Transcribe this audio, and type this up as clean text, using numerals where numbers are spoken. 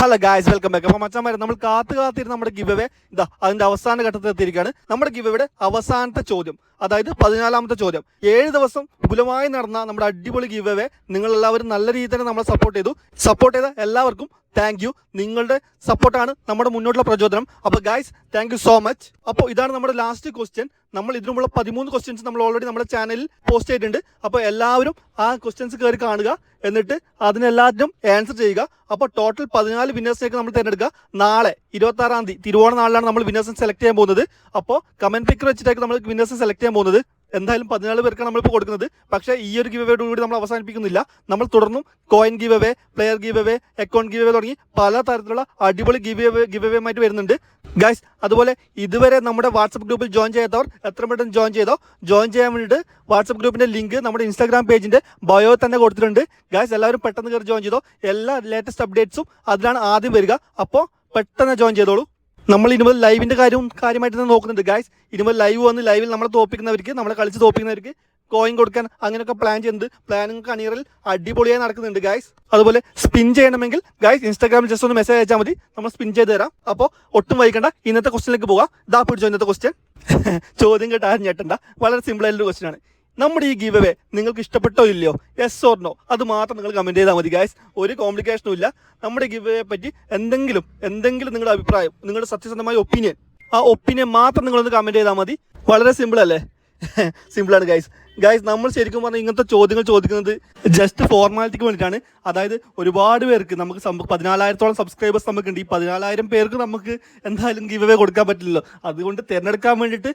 Hello guys, welcome back. അപ്പോൾ മച്ചാന്മാരെ, നമ്മൾ കാത്തിരുന്ന് നമ്മുടെ ഗിവ് അവേ അതിന്റെ അവസാന ഘട്ടത്തിൽ എത്തിയിരിക്കുകയാണ്. നമ്മുടെ ഗിവ് അവയുടെ അവസാനത്തെ ചോദ്യം, അതായത് 14ാമത്തെ ചോദ്യം. 7 ദിവസം വിപുലമായി നടന്ന നമ്മുടെ അടിപൊളി ഗിവ് അവേ നിങ്ങൾ എല്ലാവരും നല്ല രീതിയിൽ തന്നെ നമ്മളെ സപ്പോർട്ട് ചെയ്ത എല്ലാവർക്കും താങ്ക് യു. നിങ്ങളുടെ സപ്പോർട്ടാണ് നമ്മുടെ മുന്നോട്ടുള്ള പ്രചോദനം. അപ്പോൾ guys, thank you so much. അപ്പോൾ ഇതാണ് നമ്മുടെ ലാസ്റ്റ് ക്വസ്റ്റ്യൻ. നമ്മൾ ഇതിനുമുള്ള 13 ക്വസ്റ്റ്യൻസ് നമ്മൾ ഓൾറെഡി നമ്മുടെ ചാനലിൽ പോസ്റ്റ് ചെയ്തിട്ടുണ്ട്. അപ്പോൾ എല്ലാവരും ആ ക്വസ്റ്റ്യൻസ് കയറി കാണുക, എന്നിട്ട് അതിനെല്ലാത്തിനും ആൻസർ ചെയ്യുക. അപ്പോൾ ടോട്ടൽ 14 വിന്നേഴ്സിനേക്ക് നമ്മൾ തിരഞ്ഞെടുക്കുക. നാളെ 26-ാം തീയതി തിരുവോണ നാളിലാണ് നമ്മൾ വിന്നേഴ്സിനെ സെലക്ട് ചെയ്യാൻ പോകുന്നത്. അപ്പോൾ കമന്റ് പിക്കർ വെച്ചിട്ടാണ് നമ്മൾ വിന്നേഴ്സിനെ സെലക്ട് ചെയ്യാൻ പോകുന്നത്. എന്തായാലും 14 പേർക്കാണ് നമ്മളിപ്പോൾ കൊടുക്കുന്നത്. പക്ഷേ ഈ ഒരു ഗിവ് അവയോട് കൂടി നമ്മൾ അവസാനിപ്പിക്കുന്നില്ല. നമ്മൾ തുടർന്നും coin give away, player give away, account give away തുടങ്ങി പല തരത്തിലുള്ള അടിപൊളി ഗിവ് അവേ ആയിട്ട് വരുന്നുണ്ട് ഗൈസ്. അതുപോലെ ഇതുവരെ നമ്മുടെ വാട്സപ്പ് ഗ്രൂപ്പിൽ ജോയിൻ ചെയ്യാത്തവർ എത്ര പെട്ടെന്ന് ജോയിൻ ചെയ്യാൻ വേണ്ടിയിട്ട് വാട്സപ്പ് ഗ്രൂപ്പിന്റെ ലിങ്ക് നമ്മുടെ ഇൻസ്റ്റാഗ്രാം പേജിന്റെ ബയോ തന്നെ കൊടുത്തിട്ടുണ്ട് ഗൈസ്. എല്ലാവരും പെട്ടെന്ന് കയറി ജോയിൻ ചെയ്തോ. എല്ലാ ലേറ്റസ്റ്റ് അപ്ഡേറ്റ്സും അതിലാണ് ആദ്യം വരിക. അപ്പോൾ പെട്ടെന്ന് ജോയിൻ ചെയ്തോളൂ. നമ്മൾ ഇനിമുതൽ ലൈവിന്റെ കാര്യമായിട്ട് തന്നെ നോക്കുന്നുണ്ട് ഗൈസ്. ഇനിമുതൽ ലൈവ് വന്ന് ലൈവിൽ നമ്മളെ കളിച്ച് തോപ്പിക്കുന്നവർക്ക് കോയിൻ കൊടുക്കാൻ അങ്ങനെയൊക്കെ പ്ലാൻ ചെയ്യുന്നത്. പ്ലാനിങ് കണിയറിൽ അടിപൊളിയായി നടക്കുന്നുണ്ട് ഗൈസ്. അതുപോലെ സ്പിൻ ചെയ്യണമെങ്കിൽ ഗൈസ് ഇൻസ്റ്റാഗ്രാമിൽ ജസ്റ്റ് ഒന്ന് മെസ്സേജ് അയച്ചാൽ മതി, നമ്മൾ സ്പിൻ ചെയ്ത് തരാം. അപ്പോൾ ഒട്ടും വൈകണ്ട, ഇന്നത്തെ ക്വസ്റ്റ്യനിലേക്ക് പോകാം. പിടിച്ചോ ഇന്നത്തെ ക്വസ്റ്റ്യൻ. ചോദ്യം കേട്ട് ആരും ഞെട്ടണ്ട, വളരെ സിമ്പിൾ ആയിട്ടുള്ള ക്വസ്റ്റ്യൻ ആണ്. നമ്മുടെ ഈ ഗിവ് അവേ നിങ്ങൾക്ക് ഇഷ്ടപ്പെട്ടോ ഇല്ലയോ, യെസ് ഓർ നോ, അത് മാത്രം നിങ്ങൾ കമന്റ് ചെയ്താൽ മതി ഗൈസ്. ഒരു കോംപ്ലിക്കേഷനും ഇല്ല. നമ്മുടെ ഗിവ് അവേ പറ്റി എന്തെങ്കിലും നിങ്ങളുടെ അഭിപ്രായം, നിങ്ങളുടെ സത്യസന്ധമായ ആ ഒപ്പീനിയൻ മാത്രം നിങ്ങളൊന്ന് കമന്റ് ചെയ്താൽ മതി. വളരെ സിമ്പിൾ അല്ലേ? സിമ്പിളാണ് ഗൈസ്. നമ്മൾ ശരിക്കും പറഞ്ഞാൽ ഇങ്ങനത്തെ ചോദ്യങ്ങൾ ചോദിക്കുന്നത് ജസ്റ്റ് ഫോർമാലിറ്റിക്ക് വേണ്ടിയിട്ടാണ്. അതായത് ഒരുപാട് പേർക്ക് നമുക്ക് 14,000-ഓളം സബ്സ്ക്രൈബേഴ്സ് നമുക്കുണ്ട്. ഈ 14,000 പേർക്ക് നമുക്ക് എന്തായാലും ഗിവ് അവേ കൊടുക്കാൻ പറ്റില്ലല്ലോ. അതുകൊണ്ട് തിരഞ്ഞെടുക്കാൻ വേണ്ടിയിട്ട്